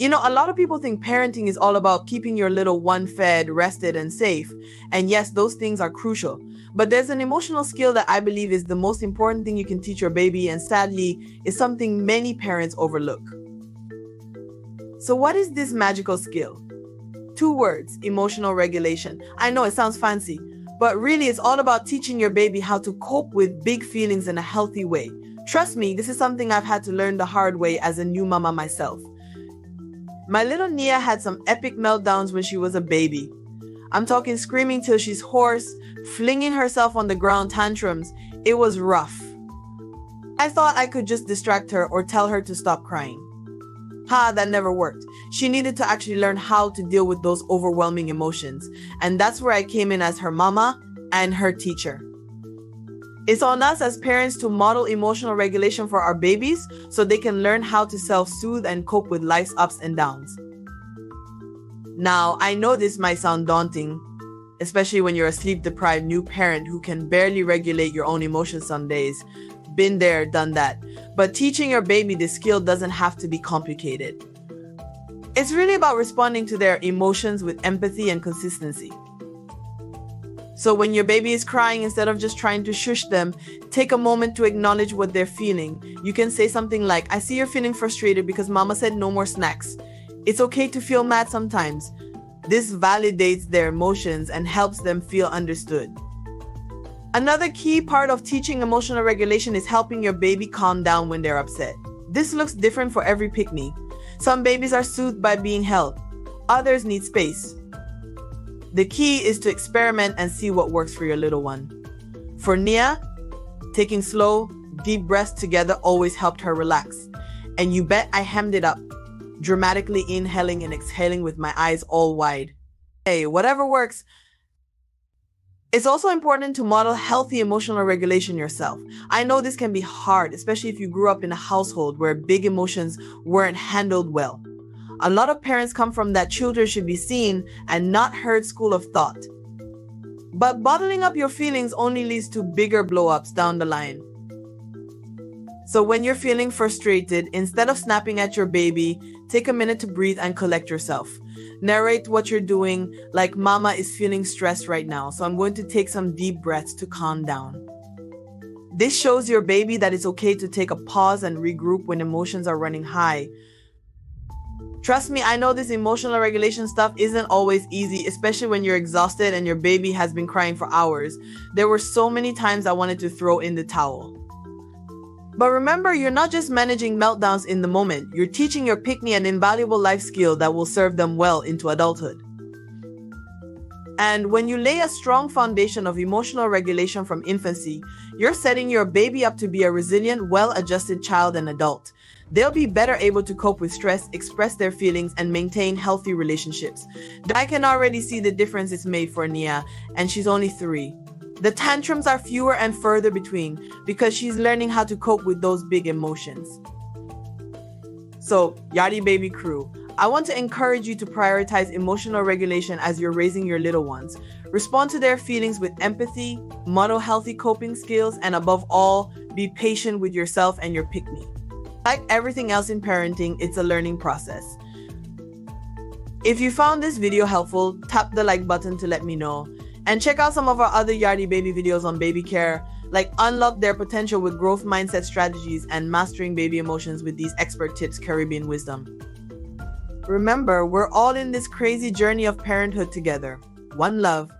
A lot of people think parenting is all about keeping your little one fed, rested, and safe. And yes, those things are crucial. But there's an emotional skill that I believe is the most important thing you can teach your baby, and sadly, is something many parents overlook. So what is this magical skill? 2 words: emotional regulation. I know it sounds fancy, but really it's all about teaching your baby how to cope with big feelings in a healthy way. Trust me, this is something I've had to learn the hard way as a new mama myself. My little Nia had some epic meltdowns when she was a baby. I'm talking screaming till she's hoarse, flinging herself on the ground tantrums. It was rough. I thought I could just distract her or tell her to stop crying. That never worked. She needed to actually learn how to deal with those overwhelming emotions. And that's where I came in as her mama and her teacher. It's on us as parents to model emotional regulation for our babies so they can learn how to self-soothe and cope with life's ups and downs. Now, I know this might sound daunting, especially when you're a sleep-deprived new parent who can barely regulate your own emotions some days. Been there, done that. But teaching your baby this skill doesn't have to be complicated. It's really about responding to their emotions with empathy and consistency. So when your baby is crying, instead of just trying to shush them, take a moment to acknowledge what they're feeling. You can say something like, "I see you're feeling frustrated because mama said no more snacks. It's okay to feel mad sometimes." This validates their emotions and helps them feel understood. Another key part of teaching emotional regulation is helping your baby calm down when they're upset. This looks different for every pick-me. Some babies are soothed by being held. Others need space. The key is to experiment and see what works for your little one. For Nia, taking slow, deep breaths together always helped her relax. And you bet I hemmed it up, dramatically inhaling and exhaling with my eyes all wide. Hey, whatever works. It's also important to model healthy emotional regulation yourself. I know this can be hard, especially if you grew up in a household where big emotions weren't handled well. A lot of parents come from that children should be seen and not heard school of thought. But bottling up your feelings only leads to bigger blow-ups down the line. So when you're feeling frustrated, instead of snapping at your baby, take a minute to breathe and collect yourself. Narrate what you're doing, like mama is feeling stressed right now, so I'm going to take some deep breaths to calm down. This shows your baby that it's okay to take a pause and regroup when emotions are running high. Trust me, I know this emotional regulation stuff isn't always easy, especially when you're exhausted and your baby has been crying for hours. There were so many times I wanted to throw in the towel. But remember, you're not just managing meltdowns in the moment. You're teaching your pick-me an invaluable life skill that will serve them well into adulthood. And when you lay a strong foundation of emotional regulation from infancy, you're setting your baby up to be a resilient, well-adjusted child and adult. They'll be better able to cope with stress, express their feelings, and maintain healthy relationships. I can already see the difference it's made for Nia, and she's only 3. The tantrums are fewer and further between because she's learning how to cope with those big emotions. So, Yardie Baby crew, I want to encourage you to prioritize emotional regulation as you're raising your little ones. Respond to their feelings with empathy, model healthy coping skills, and above all, be patient with yourself and your pick-me. Like everything else in parenting, it's a learning process. If you found this video helpful, tap the like button to let me know. And check out some of our other Yardie Baby videos on baby care, like unlock their potential with growth mindset strategies and mastering baby emotions with these expert tips, Caribbean wisdom. Remember, we're all in this crazy journey of parenthood together. One love.